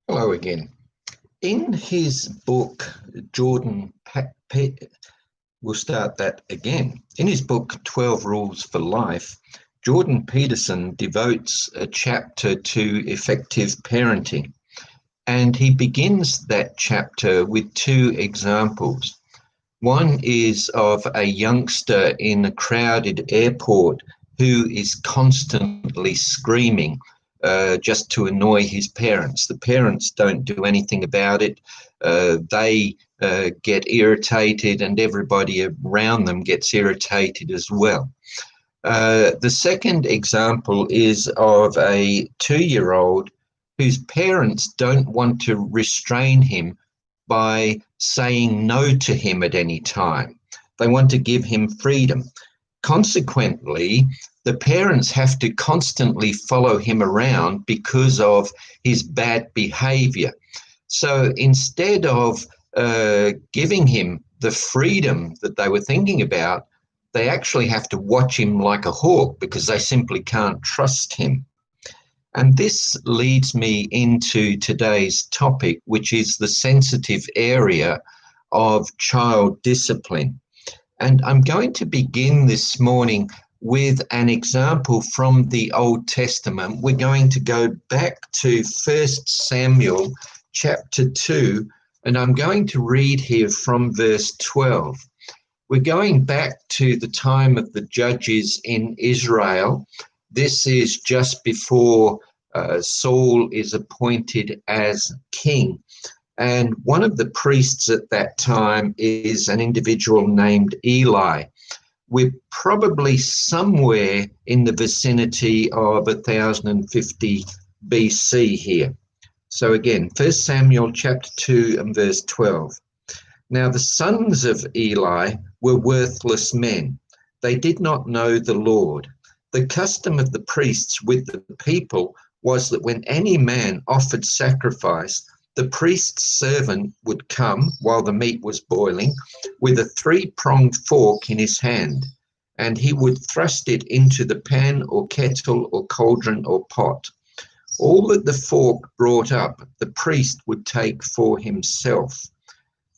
Hello again. In his book, Jordan, we'll start that again. In his book, 12 Rules for Life, Jordan Peterson devotes a chapter to effective parenting. And he begins that chapter with two examples. One is of a youngster in a crowded airport who is constantly screaming just to annoy his parents. The parents don't do anything about it. They get irritated, and everybody around them gets irritated as well. The second example is of a 2-year-old whose parents don't want to restrain him by saying no to him at any time. They want to give him freedom. Consequently, the parents have to constantly follow him around because of his bad behavior. So instead of giving him the freedom that they were thinking about, they actually have to watch him like a hawk because they simply can't trust him. And this leads me into today's topic, which is the sensitive area of child discipline. And I'm going to begin this morning with an example from the Old Testament. We're going to go back to 1 Samuel chapter 2, and I'm going to read here from verse 12. We're going back to the time of the judges in Israel. This is just before Saul is appointed as king. And one of the priests at that time is an individual named Eli. We're probably somewhere in the vicinity of 1050 BC here. So again, 1 Samuel chapter 2 and verse 12. Now the sons of Eli were worthless men. They did not know the Lord. The custom of the priests with the people was that when any man offered sacrifice, the priest's servant would come while the meat was boiling with a 3-pronged fork in his hand, and he would thrust it into the pan or kettle or cauldron or pot. All that the fork brought up, the priest would take for himself.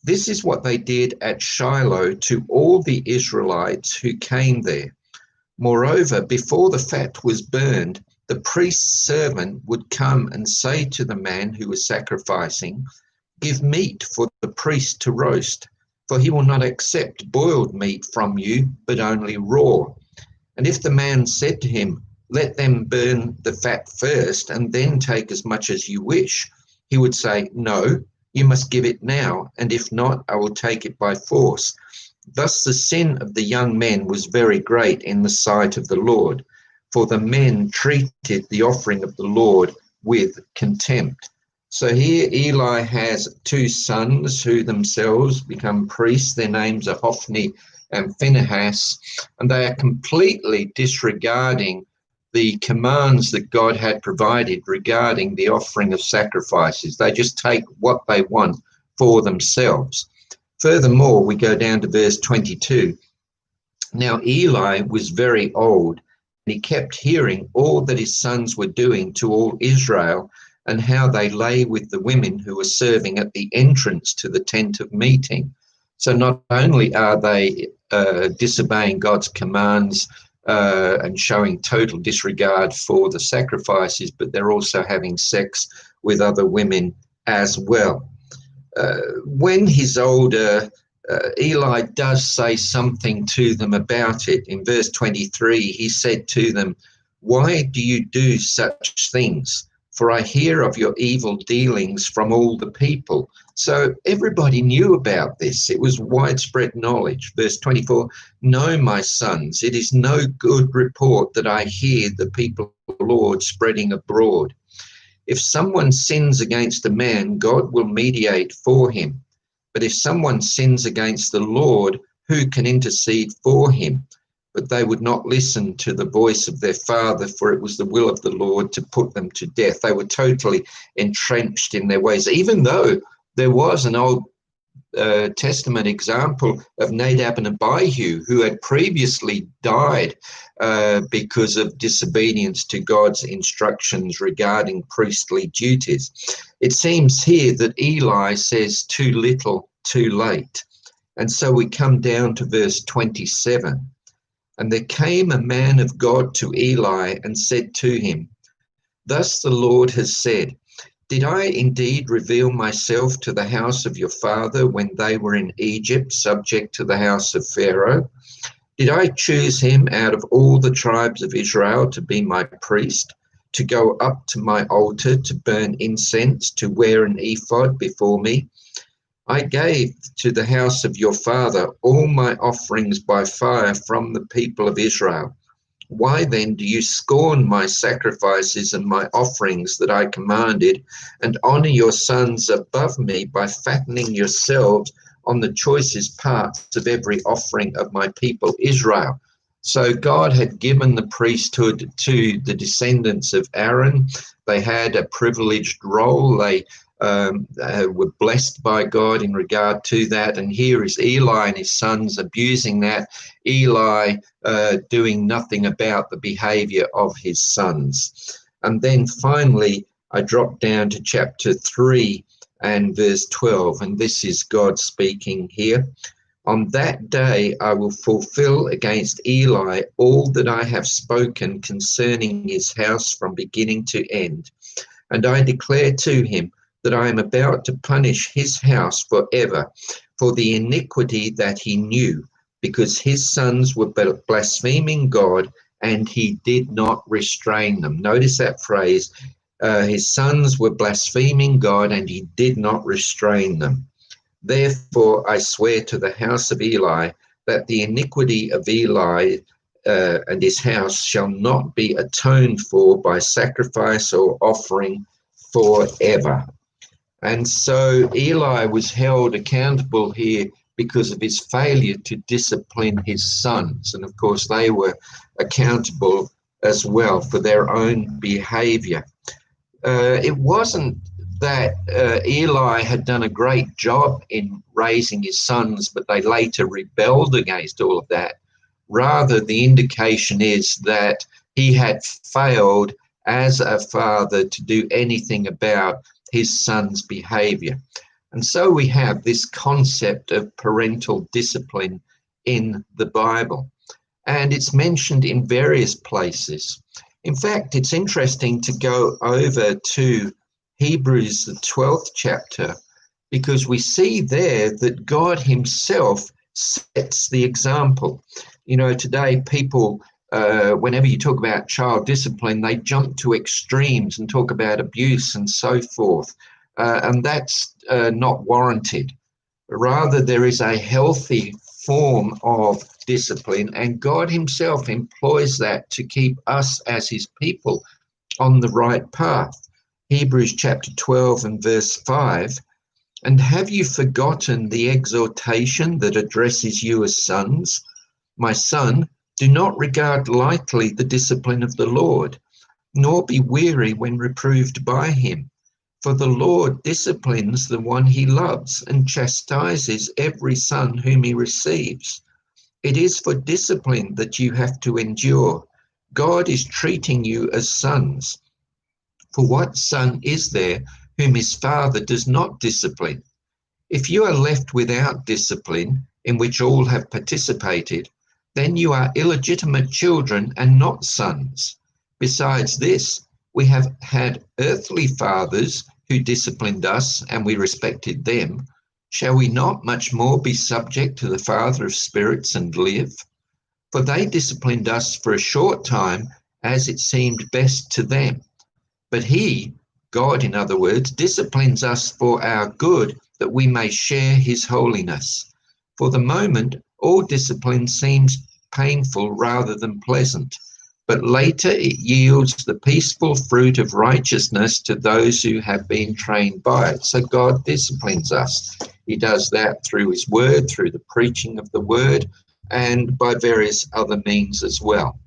This is what they did at Shiloh to all the Israelites who came there. Moreover, before the fat was burned, the priest's servant would come and say to the man who was sacrificing, "Give meat for the priest to roast, for he will not accept boiled meat from you, but only raw." And if the man said to him, "Let them burn the fat first, and then take as much as you wish," he would say, "No, you must give it now, and if not, I will take it by force." Thus the sin of the young men was very great in the sight of the Lord, for the men treated the offering of the Lord with contempt. So here Eli has 2 sons who themselves become priests. Their names are Hophni and Phinehas, and they are completely disregarding the commands that God had provided regarding the offering of sacrifices. They just take what they want for themselves. Furthermore, we go down to verse 22. Now Eli was very old, and he kept hearing all that his sons were doing to all Israel, and how they lay with the women who were serving at the entrance to the tent of meeting. So not only are they disobeying God's commands and showing total disregard for the sacrifices, but they're also having sex with other women as well. When he's older, Eli does say something to them about it. In verse 23, he said to them, "Why do you do such things? For I hear of your evil dealings from all the people." So everybody knew about this. It was widespread knowledge. Verse 24, "No, my sons, it is no good report that I hear the people of the Lord spreading abroad. If someone sins against a man, God will mediate for him. But if someone sins against the Lord, who can intercede for him?" But they would not listen to the voice of their father, for it was the will of the Lord to put them to death. They were totally entrenched in their ways, even though there was an old Testament example of Nadab and Abihu, who had previously died because of disobedience to God's instructions regarding priestly duties. It seems here that Eli says too little, too late. And so we come down to verse 27. And there came a man of God to Eli and said to him, "Thus the Lord has said, did I indeed reveal myself to the house of your father when they were in Egypt, subject to the house of Pharaoh? Did I choose him out of all the tribes of Israel to be my priest, to go up to my altar, to burn incense, to wear an ephod before me? I gave to the house of your father all my offerings by fire from the people of Israel. Why then do you scorn my sacrifices and my offerings that I commanded, and honor your sons above me by fattening yourselves on the choicest parts of every offering of my people Israel?" So God had given the priesthood to the descendants of Aaron. They had a privileged role. They were blessed by God in regard to that. And here is Eli and his sons abusing that. Eli doing nothing about the behavior of his sons. And then finally, I drop down to chapter 3 and verse 12. And this is God speaking here. "On that day I will fulfill against Eli all that I have spoken concerning his house from beginning to end. And I declare to him that I am about to punish his house forever for the iniquity that he knew, because his sons were blaspheming God, and he did not restrain them." Notice that phrase, his sons were blaspheming God, and he did not restrain them. "Therefore I swear to the house of Eli that the iniquity of Eli and his house shall not be atoned for by sacrifice or offering forever." And so Eli was held accountable here because of his failure to discipline his sons. And of course, they were accountable as well for their own behavior. It wasn't that Eli had done a great job in raising his sons, but they later rebelled against all of that. Rather, the indication is that he had failed as a father to do anything about his son's behavior. And so we have this concept of parental discipline in the Bible, and it's mentioned in various places. In fact, it's interesting to go over to Hebrews, the 12th chapter, because we see there that God himself sets the example. You know, today people, whenever you talk about child discipline, they jump to extremes and talk about abuse and so forth. And that's not warranted. Rather, there is a healthy form of discipline, and God himself employs that to keep us as his people on the right path. Hebrews chapter 12 and verse 5, "And have you forgotten the exhortation that addresses you as sons? My son, do not regard lightly the discipline of the Lord, nor be weary when reproved by him. For the Lord disciplines the one he loves and chastises every son whom he receives. It is for discipline that you have to endure. God is treating you as sons. For what son is there whom his father does not discipline? If you are left without discipline, in which all have participated, then you are illegitimate children and not sons. Besides this, we have had earthly fathers who disciplined us, and we respected them. Shall we not much more be subject to the Father of spirits and live? For they disciplined us for a short time, as it seemed best to them. But he, God in other words, disciplines us for our good, that we may share his holiness. For the moment, all discipline seems painful rather than pleasant, but later it yields the peaceful fruit of righteousness to those who have been trained by it." So God disciplines us. He does that through his word, through the preaching of the word, and by various other means as well.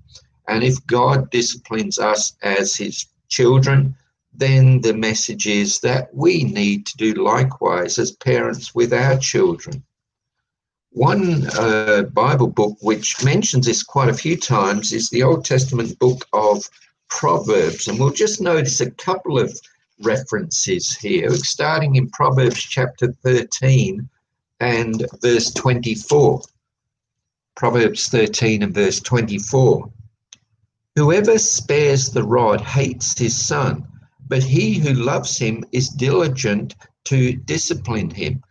And if God disciplines us as his children, then the message is that we need to do likewise as parents with our children. One Bible book which mentions this quite a few times is the Old Testament book of Proverbs, and we'll just notice a couple of references here, starting in Proverbs chapter 13 and verse 24. Proverbs 13 and verse 24. Whoever spares the rod hates his son, but he who loves him is diligent to discipline him.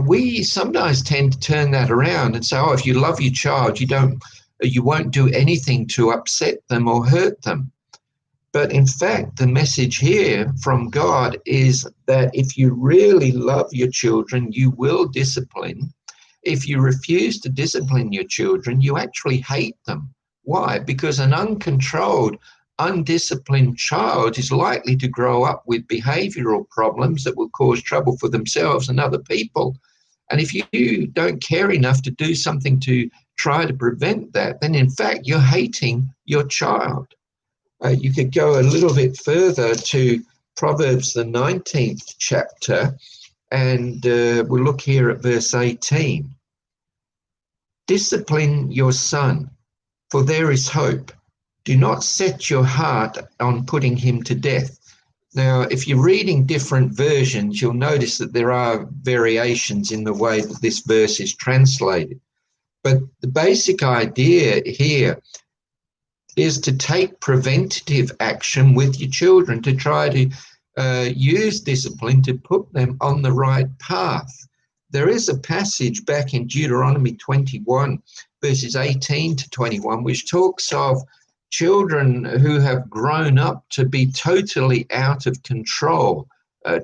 We sometimes tend to turn that around and say, oh, if you love your child, you won't do anything to upset them or hurt them. But in fact, the message here from God is that if you really love your children, you will discipline. If you refuse to discipline your children, you actually hate them. Why? Because an uncontrolled, undisciplined child is likely to grow up with behavioral problems that will cause trouble for themselves and other people. And if you don't care enough to do something to try to prevent that, then in fact, you're hating your child. You could go a little bit further to Proverbs, the 19th chapter, and we'll look here at verse 18. Discipline your son, for there is hope. Do not set your heart on putting him to death. Now, if you're reading different versions, you'll notice that there are variations in the way that this verse is translated. But the basic idea here is to take preventative action with your children, to try to use discipline to put them on the right path. There is a passage back in Deuteronomy 21, verses 18 to 21, which talks of children who have grown up to be totally out of control,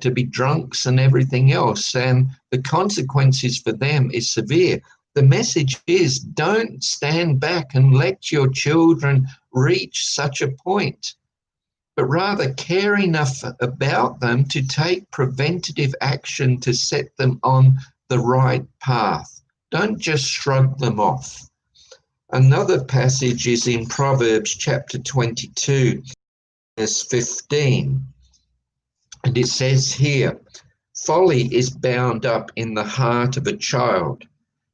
to be drunks and everything else, and the consequences for them is severe. The message is, don't stand back and let your children reach such a point, but rather care enough about them to take preventative action to set them on the right path. Don't just shrug them off. Another passage is in Proverbs chapter 22, verse 15. And it says here, folly is bound up in the heart of a child,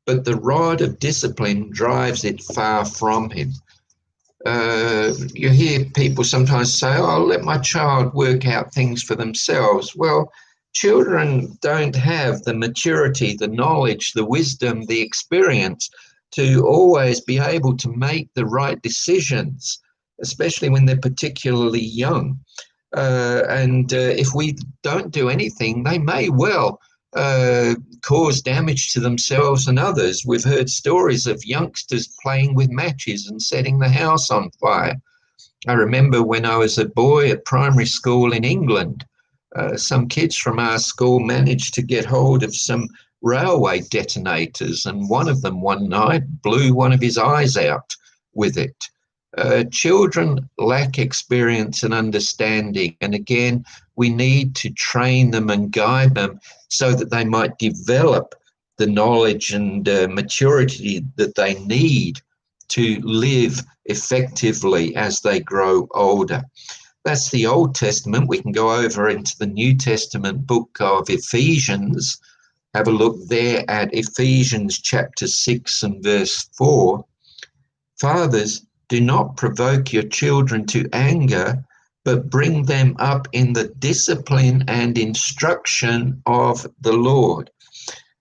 but the rod of discipline drives it far from him. You hear people sometimes say, oh, I'll let my child work out things for themselves. Well, children don't have the maturity, the knowledge, the wisdom, the experience to always be able to make the right decisions, especially when they're particularly young. And if we don't do anything, they may well cause damage to themselves and others. We've heard stories of youngsters playing with matches and setting the house on fire. I remember when I was a boy at primary school in England, some kids from our school managed to get hold of some railway detonators, and one of them one night blew one of his eyes out with it. Children lack experience and understanding, and again, we need to train them and guide them so that they might develop the knowledge and maturity that they need to live effectively as they grow older. That's the Old Testament. We can go over into the New Testament book of Ephesians. Have a look there at Ephesians chapter 6 and verse 4. Fathers, do not provoke your children to anger, but bring them up in the discipline and instruction of the Lord.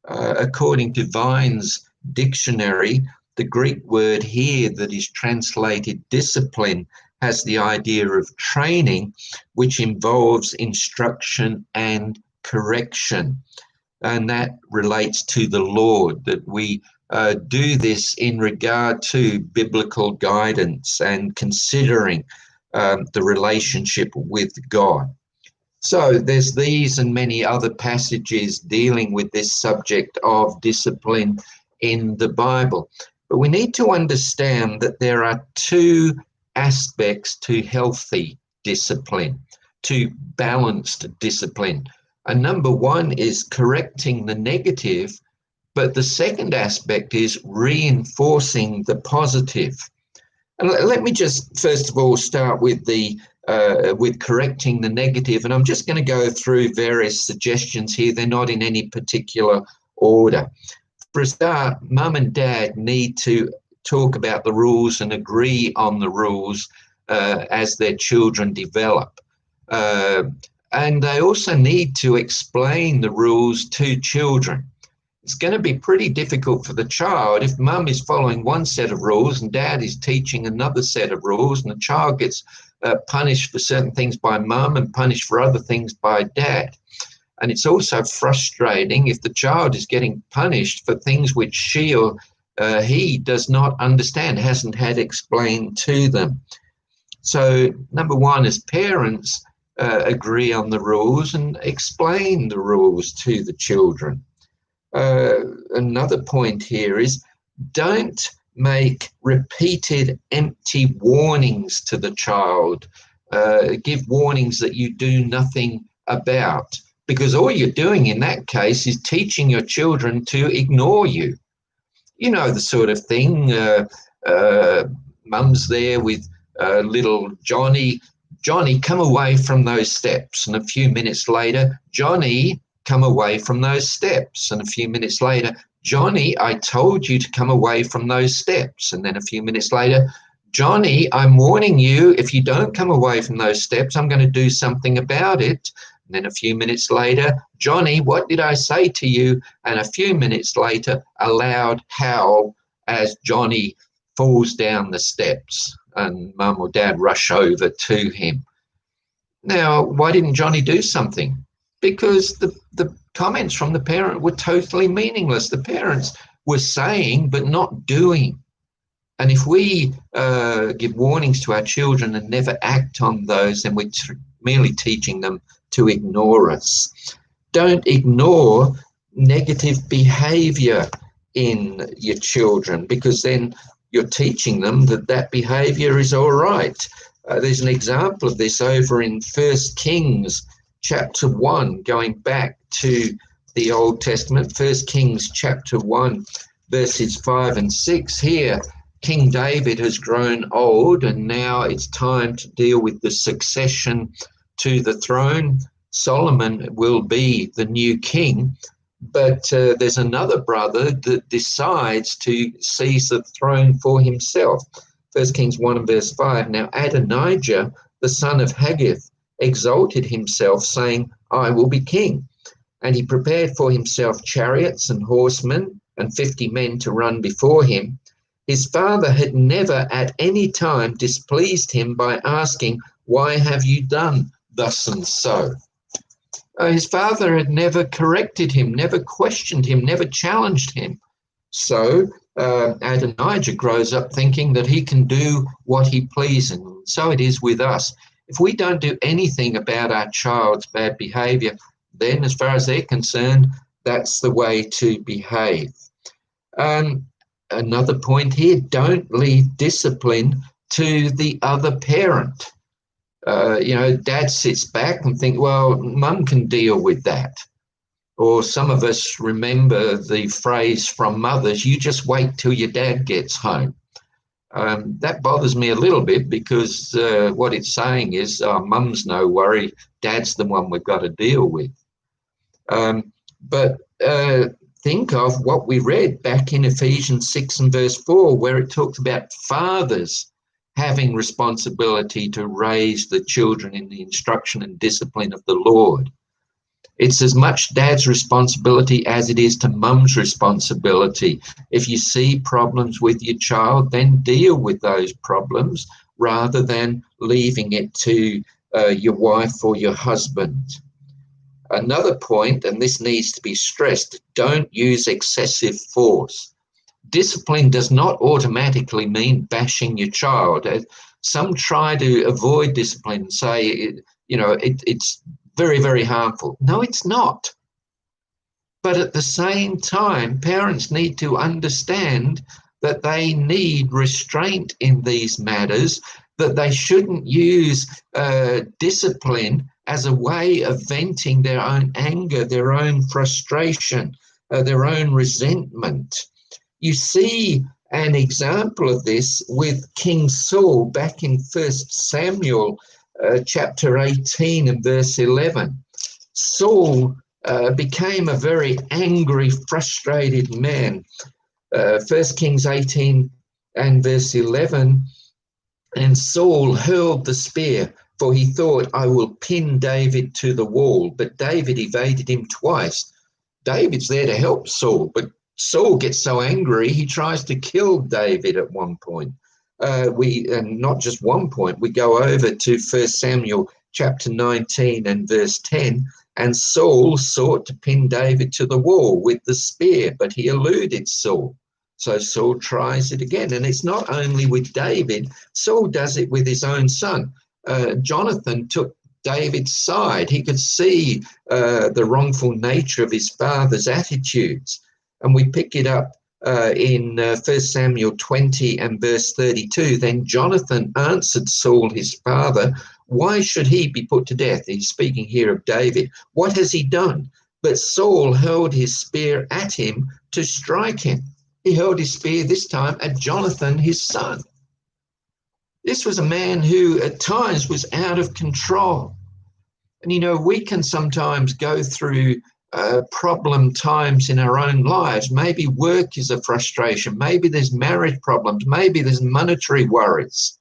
According to Vine's dictionary, the Greek word here that is translated discipline has the idea of training, which involves instruction and correction. And that relates to the Lord, that we do this in regard to biblical guidance and considering the relationship with God. So there's these and many other passages dealing with this subject of discipline in the Bible. But we need to understand that there are two aspects to healthy discipline, to balanced discipline. And number one is correcting the negative, but the second aspect is reinforcing the positive. And let me just first of all start with the with correcting the negative. And I'm just going to go through various suggestions here. They're not in any particular order. For a start, mum and dad need to talk about the rules and agree on the rules as their children develop. And they also need to explain the rules to children. It's going to be pretty difficult for the child if mum is following one set of rules and dad is teaching another set of rules, and the child gets punished for certain things by mum and punished for other things by dad. And it's also frustrating if the child is getting punished for things which she or he does not understand, hasn't had explained to them. So number one, as parents, agree on the rules and explain the rules to the children. Another point here is don't make repeated empty warnings to the child. Give warnings that you do nothing about, because all you're doing in that case is teaching your children to ignore you. You know, the sort of thing, mum's there with little Johnny. Johnny, come away from those steps. And a few minutes later, Johnny, come away from those steps. And a few minutes later, Johnny, I told you to come away from those steps. And then a few minutes later, Johnny, I'm warning you, if you don't come away from those steps, I'm going to do something about it. And then a few minutes later, Johnny, what did I say to you? And a few minutes later, a loud howl as Johnny falls down the steps and mum or dad rush over to him. Now, why didn't Johnny do something? Because the comments from the parent were totally meaningless. The parents were saying but not doing. And if we give warnings to our children and never act on those, then we're merely teaching them to ignore us. Don't ignore negative behaviour in your children, because then you're teaching them that that behaviour is all right. There's an example of this over in 1 Kings chapter 1, going back to the Old Testament, 1 Kings chapter 1, verses 5 and 6. Here, King David has grown old, and now it's time to deal with the succession to the throne. Solomon will be the new king, but there's another brother that decides to seize the throne for himself. 1 Kings 1 and verse 5, now Adonijah, the son of Haggith, exalted himself, saying, I will be king. And he prepared for himself chariots and horsemen and 50 men to run before him. His father had never at any time displeased him by asking, why have you done thus and so? His father had never corrected him, never questioned him, never challenged him. So Adonijah grows up thinking that he can do what he pleases. And so it is with us. If we don't do anything about our child's bad behaviour, then as far as they're concerned, that's the way to behave. Another point here, don't leave discipline to the other parent. Dad sits back and think, well, mum can deal with that. Or some of us remember the phrase from mothers, you just wait till your dad gets home. That bothers me a little bit, because what it's saying is, mum's no worry, dad's the one we've got to deal with. But think of what we read back in Ephesians 6 and verse 4, where it talks about fathers having responsibility to raise the children in the instruction and discipline of the Lord. It's as much dad's responsibility as it is to mum's responsibility. If you see problems with your child, then deal with those problems rather than leaving it to your wife or your husband. Another point, and this needs to be stressed, don't use excessive force. Discipline does not automatically mean bashing your child. Some try to avoid discipline and say, it's very, very harmful. No, it's not. But at the same time, parents need to understand that they need restraint in these matters, that they shouldn't use discipline as a way of venting their own anger, their own frustration, their own resentment. You see an example of this with King Saul back in 1 Samuel chapter 18 and verse 11. Saul became a very angry, frustrated man. 1 Kings 18 and verse 11, and Saul hurled the spear, for he thought, I will pin David to the wall. But David evaded him twice. David's there to help Saul, but Saul gets so angry, he tries to kill David at one point. And not just one point, we go over to 1 Samuel chapter 19 and verse 10, and Saul sought to pin David to the wall with the spear, but he eluded Saul. So Saul tries it again. And it's not only with David, Saul does it with his own son. Jonathan took David's side. He could see the wrongful nature of his father's attitudes. And we pick it up in 1 Samuel 20 and verse 32. Then Jonathan answered Saul, his father, why should he be put to death? He's speaking here of David. What has he done? But Saul hurled his spear at him to strike him. He hurled his spear this time at Jonathan, his son. This was a man who at times was out of control. And, you know, we can sometimes go through problem times in our own lives. Maybe work is a frustration. Maybe there's marriage problems. Maybe there's monetary worries.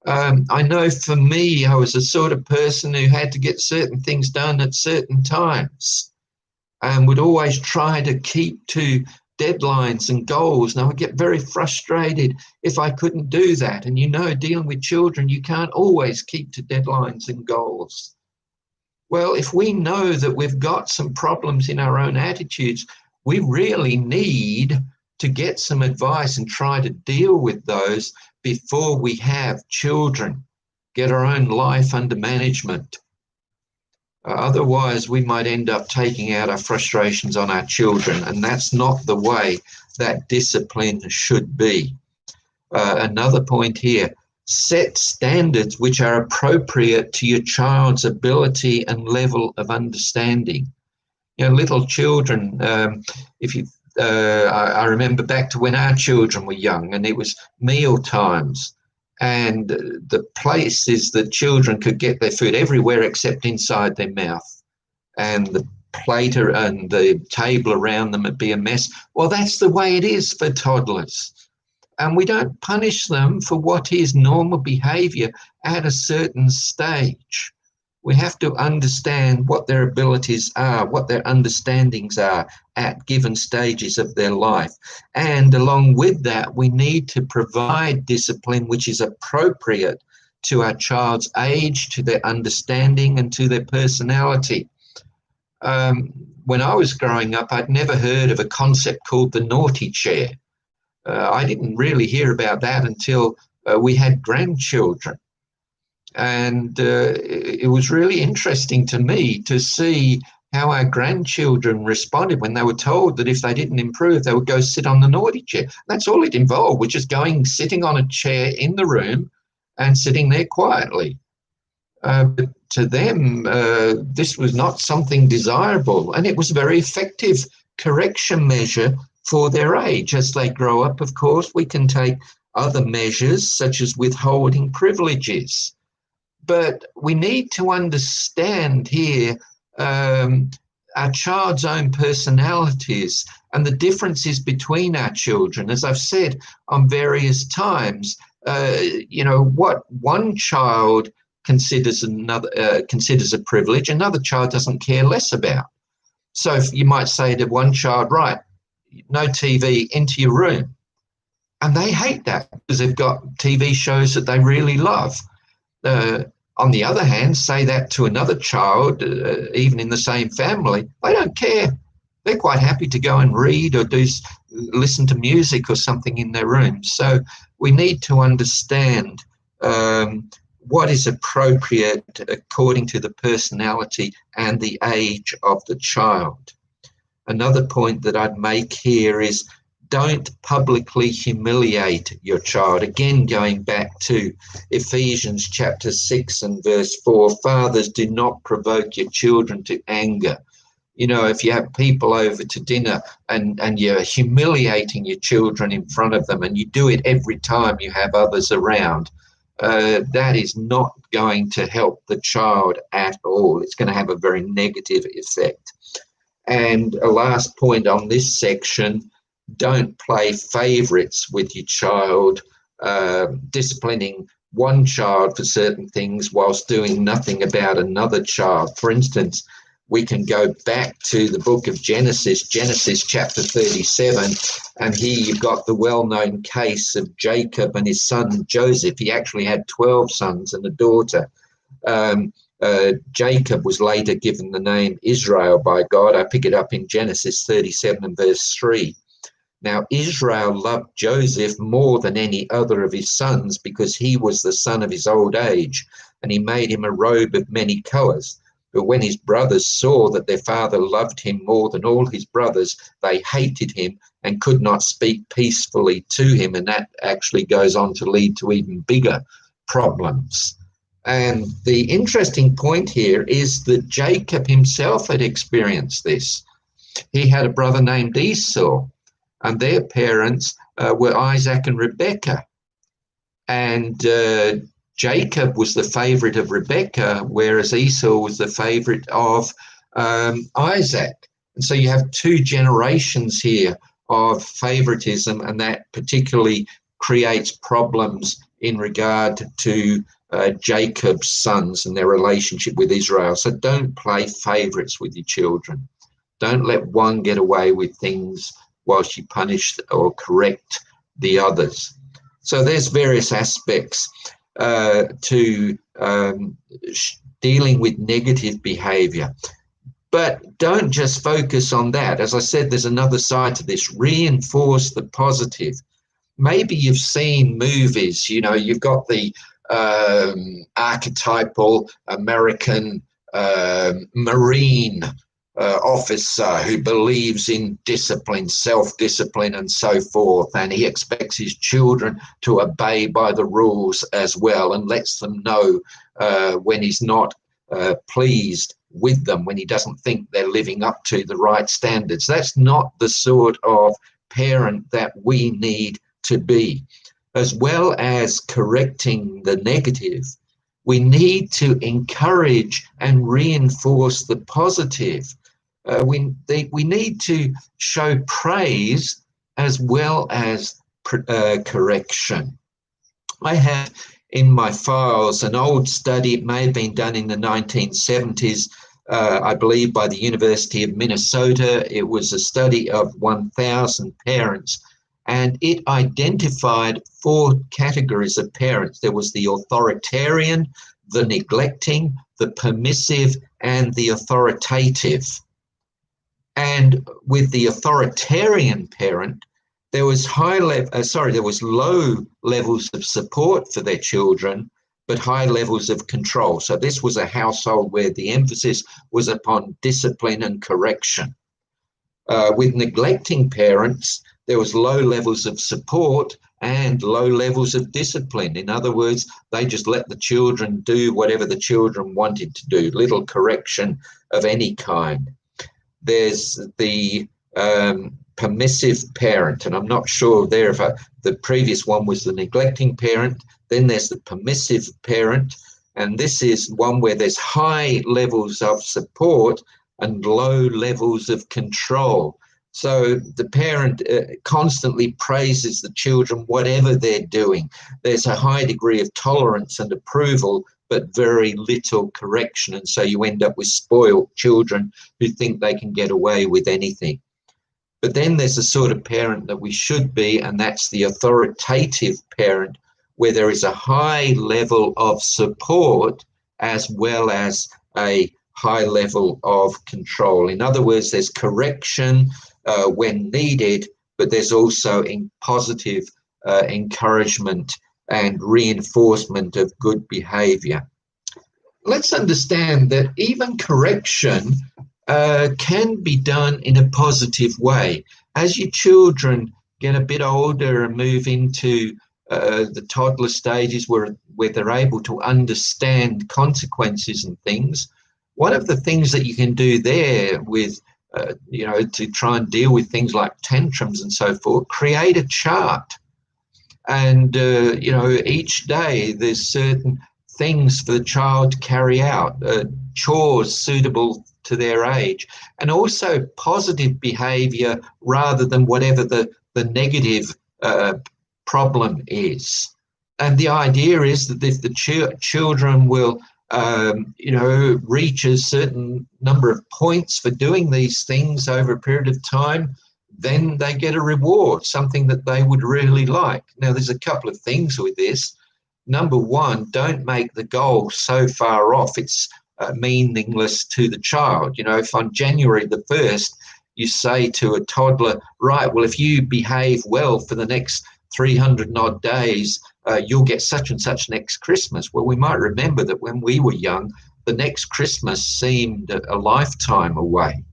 I know for me, I was the sort of person who had to get certain things done at certain times and would always try to keep to deadlines and goals. And I would get very frustrated if I couldn't do that. And, you know, dealing with children, you can't always keep to deadlines and goals. Well, if we know that we've got some problems in our own attitudes, we really need to get some advice and try to deal with those before we have children, get our own life under management. Otherwise, we might end up taking out our frustrations on our children, and that's not the way that discipline should be. Another point here, set standards which are appropriate to your child's ability and level of understanding. You know, little children, I remember back to when our children were young, and it was meal times, and the places that children could get their food everywhere except inside their mouth, and the plate and the table around them would be a mess. Well, that's the way it is for toddlers. And we don't punish them for what is normal behavior at a certain stage. We have to understand what their abilities are, what their understandings are at given stages of their life. And along with that, we need to provide discipline which is appropriate to our child's age, to their understanding, and to their personality. When I was growing up, I'd never heard of a concept called the naughty chair. I didn't really hear about that until we had grandchildren. And it was really interesting to me to see how our grandchildren responded when they were told that if they didn't improve, they would go sit on the naughty chair. That's all it involved, was just sitting on a chair in the room and sitting there quietly. But to them, this was not something desirable, and it was a very effective correction measure for their age. As they grow up, of course, we can take other measures such as withholding privileges. But we need to understand here our child's own personalities and the differences between our children. As I've said on various times, what one child considers a privilege, another child doesn't care less about. So if you might say to one child, right, no TV, into your room. And they hate that because they've got TV shows that they really love. On the other hand, say that to another child, even in the same family, they don't care. They're quite happy to go and read or listen to music or something in their room. So we need to understand what is appropriate according to the personality and the age of the child. Another point that I'd make here is don't publicly humiliate your child. Again, going back to Ephesians chapter 6 and verse 4, fathers, do not provoke your children to anger. You know, if you have people over to dinner and you're humiliating your children in front of them, and you do it every time you have others around, that is not going to help the child at all. It's going to have a very negative effect. And a last point on this section, don't play favourites with your child, disciplining one child for certain things whilst doing nothing about another child. For instance, we can go back to the book of Genesis chapter 37, and here you've got the well-known case of Jacob and his son Joseph. He actually had 12 sons and a daughter. Jacob was later given the name Israel by God. I pick it up in Genesis 37 and verse 3. Now, Israel loved Joseph more than any other of his sons because he was the son of his old age, and he made him a robe of many colors. But when his brothers saw that their father loved him more than all his brothers, they hated him and could not speak peacefully to him. And that actually goes on to lead to even bigger problems. And the interesting point here is that Jacob himself had experienced this. He had a brother named Esau, and their parents were Isaac and Rebekah. And Jacob was the favorite of Rebekah, whereas Esau was the favorite of Isaac. And so you have two generations here of favoritism, and that particularly creates problems in regard to Jacob's sons and their relationship with Israel. So don't play favorites with your children. Don't let one get away with things whilst you punish or correct the others. So there's various aspects to dealing with negative behavior. But don't just focus on that. As I said, there's another side to this. Reinforce the positive. Maybe you've seen movies, you know, you've got the archetypal American Marine officer who believes in discipline, self-discipline and so forth, and he expects his children to obey by the rules as well, and lets them know when he's not pleased with them, when he doesn't think they're living up to the right standards. That's not the sort of parent that we need to be. As well as correcting the negative, we need to encourage and reinforce the positive. We need to show praise as well as correction. I have in my files an old study. It may have been done in the 1970s, I believe, by the University of Minnesota. It was a study of 1,000 parents, and it identified 4 categories of parents. There was the authoritarian, the neglecting, the permissive, and the authoritative. And with the authoritarian parent, there was low levels of support for their children, but high levels of control. So this was a household where the emphasis was upon discipline and correction. With neglecting parents, there was low levels of support and low levels of discipline. In other words, they just let the children do whatever the children wanted to do, little correction of any kind. There's the permissive parent, and I'm not sure there if the previous one was the neglecting parent. Then there's the permissive parent, and this is one where there's high levels of support and low levels of control. So the parent constantly praises the children, whatever they're doing. There's a high degree of tolerance and approval, but very little correction. And so you end up with spoiled children who think they can get away with anything. But then there's the sort of parent that we should be, and that's the authoritative parent, where there is a high level of support as well as a high level of control. In other words, there's correction when needed, but there's also positive encouragement and reinforcement of good behavior. Let's understand that even correction can be done in a positive way. As your children get a bit older and move into the toddler stages where they're able to understand consequences and things, one of the things that you can do there with, to try and deal with things like tantrums and so forth, create a chart. And, each day there's certain things for the child to carry out, chores suitable to their age, and also positive behaviour rather than whatever the negative problem is. And the idea is that if the children will, reach a certain number of points for doing these things over a period of time, then they get a reward, something that they would really like. Now, there's a couple of things with this. Number one, don't make the goal so far off it's meaningless to the child. If on January the 1st you say to a toddler, right, well, if you behave well for the next 300 and odd days, you'll get such and such next Christmas. Well, we might remember that when we were young, the next Christmas seemed a lifetime away.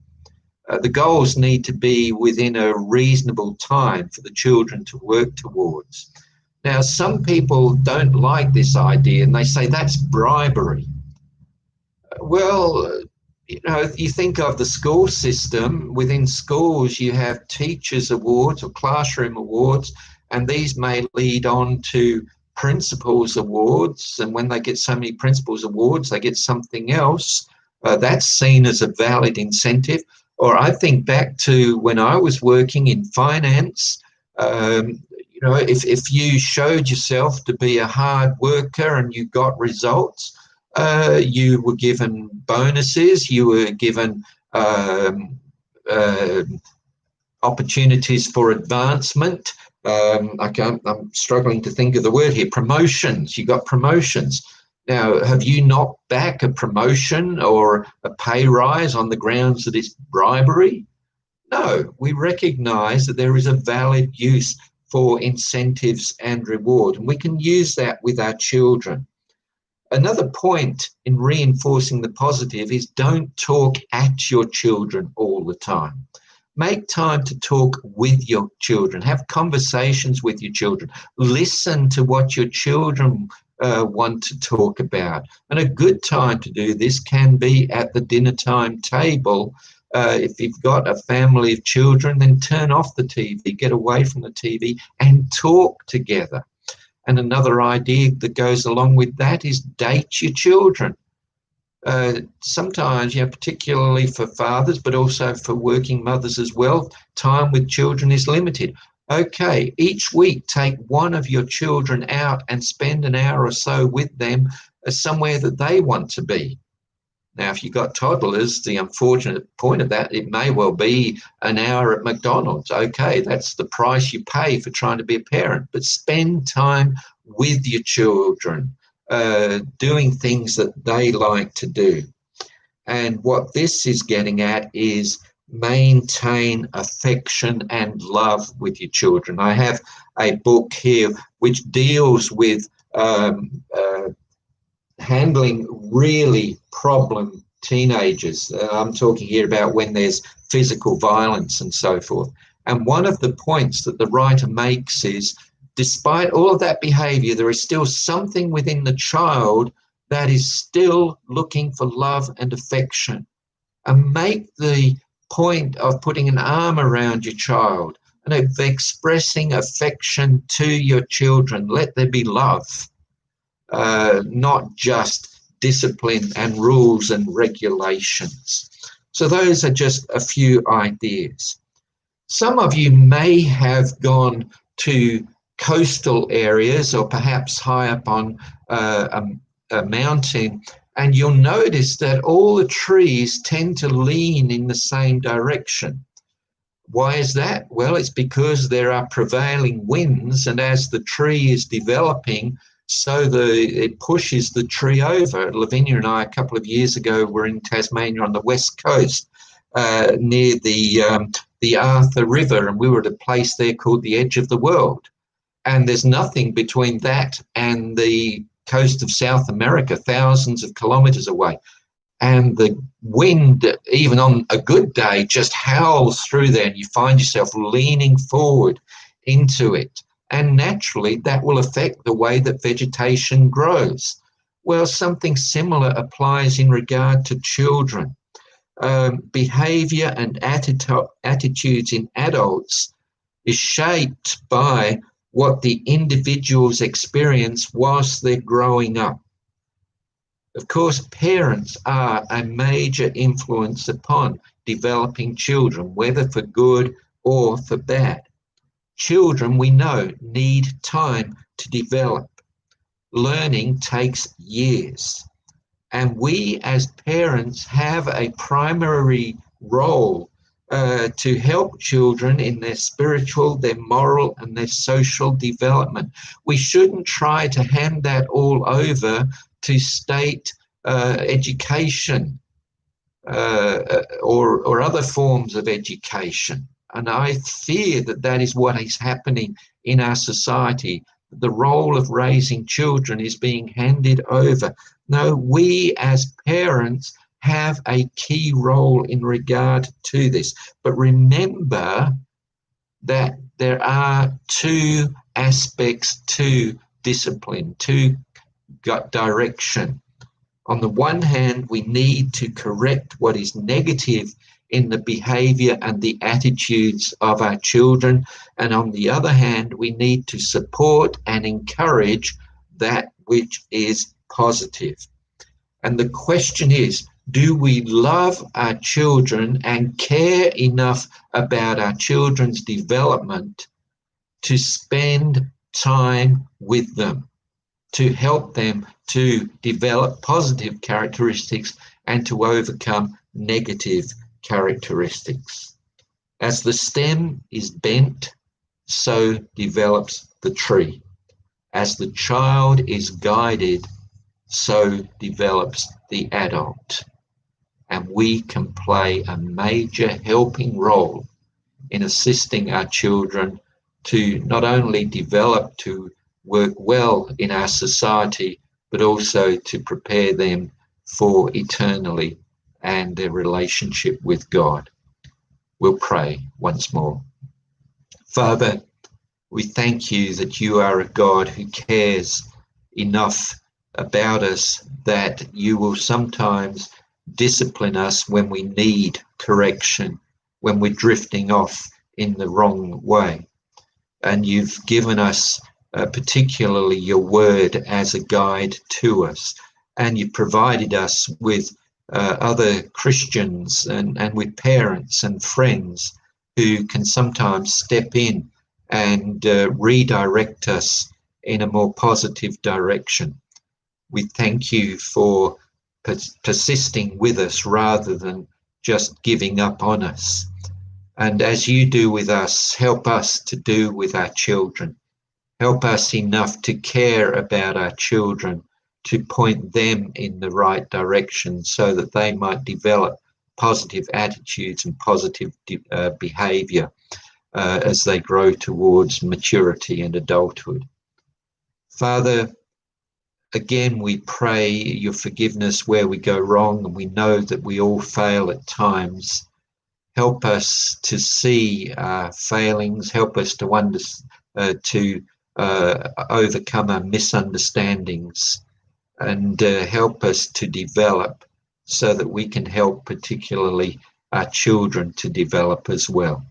The goals need to be within a reasonable time for the children to work towards. Now, some people don't like this idea and they say that's bribery. Well, you think of the school system. Within schools, you have teachers' awards or classroom awards, and these may lead on to principals' awards. And when they get so many principals' awards, they get something else. That's seen as a valid incentive. Or I think back to when I was working in finance. If you showed yourself to be a hard worker and you got results, you were given bonuses, you were given opportunities for advancement. I'm struggling to think of the word here. Promotions. You got promotions. Now, have you knocked back a promotion or a pay rise on the grounds that it's bribery? No, we recognise that there is a valid use for incentives and reward, and we can use that with our children. Another point in reinforcing the positive is don't talk at your children all the time. Make time to talk with your children. Have conversations with your children. Listen to what your children want to talk about. And a good time to do this can be at the dinner time table. If you've got a family of children, then turn off the TV, get away from the TV and talk together. And another idea that goes along with that is date your children. Sometimes, particularly for fathers, but also for working mothers as well, time with children is limited. Okay, each week take one of your children out and spend an hour or so with them somewhere that they want to be. Now, if you've got toddlers, the unfortunate point of that, it may well be an hour at McDonald's. Okay, that's the price you pay for trying to be a parent. But spend time with your children, doing things that they like to do. And what this is getting at is maintain affection and love with your children. I have a book here which deals with handling really problem teenagers. I'm talking here about when there's physical violence and so forth. And one of the points that the writer makes is, despite all of that behavior, there is still something within the child that is still looking for love and affection. And make the point of putting an arm around your child and of expressing affection to your children. Let there be love. Not just discipline and rules and regulations. So those are just a few ideas. Some of you may have gone to coastal areas or perhaps high up on a mountain, and you'll notice that all the trees tend to lean in the same direction. Why is that? Well, it's because there are prevailing winds, and as the tree is developing, so it pushes the tree over. Lavinia and I, a couple of years ago, were in Tasmania on the west coast, near the Arthur River, and we were at a place there called the Edge of the World. And there's nothing between that and the coast of South America, thousands of kilometres away. And the wind, even on a good day, just howls through there, and you find yourself leaning forward into it. And naturally, that will affect the way that vegetation grows. Well, something similar applies in regard to children. Behaviour and attitudes in adults is shaped by what the individuals experience whilst they're growing up. Of course, parents are a major influence upon developing children, whether for good or for bad. Children, we know, need time to develop. Learning takes years. And we as parents have a primary role to help children in their spiritual, their moral, and their social development. We shouldn't try to hand that all over to state education or other forms of education. And I fear that that is what is happening in our society. The role of raising children is being handed over. No, we as parents have a key role in regard to this. But remember that there are two aspects to discipline, to direction. On the one hand, we need to correct what is negative in the behavior and the attitudes of our children. And on the other hand, we need to support and encourage that which is positive. And the question is, do we love our children and care enough about our children's development to spend time with them, to help them to develop positive characteristics and to overcome negative characteristics? As the stem is bent, so develops the tree. As the child is guided, so develops the adult. And we can play a major helping role in assisting our children to not only develop to work well in our society, but also to prepare them for eternally and their relationship with God. We'll pray once more. Father, we thank you that you are a God who cares enough about us that you will sometimes discipline us when we need correction, when we're drifting off in the wrong way. And you've given us particularly your word as a guide to us. And you provided us with other Christians and with parents and friends who can sometimes step in and redirect us in a more positive direction. We thank you for persisting with us rather than just giving up on us. And as you do with us, help us to do with our children. Help us enough to care about our children, to point them in the right direction so that they might develop positive attitudes and positive behavior as they grow towards maturity and adulthood. Father, again, we pray your forgiveness where we go wrong, and we know that we all fail at times. Help us to see our failings. Help us to overcome our misunderstandings, and help us to develop so that we can help particularly our children to develop as well.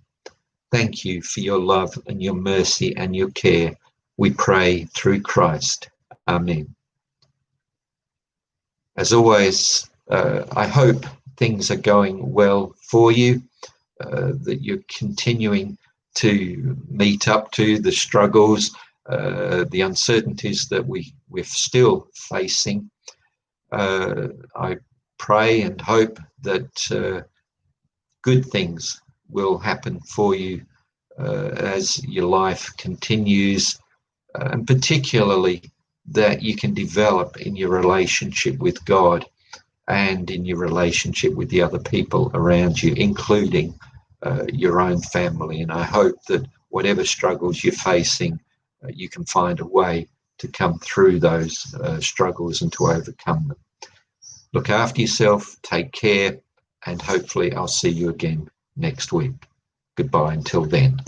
Thank you for your love and your mercy and your care. We pray through Christ. Amen. As always, I hope things are going well for you, that you're continuing to meet up to the struggles, the uncertainties that we're still facing. I pray and hope that good things will happen for you as your life continues, and particularly that you can develop in your relationship with God and in your relationship with the other people around you, including your own family. And I hope that whatever struggles you're facing, you can find a way to come through those struggles and to overcome them. Look after yourself, take care, and hopefully I'll see you again next week. Goodbye until then.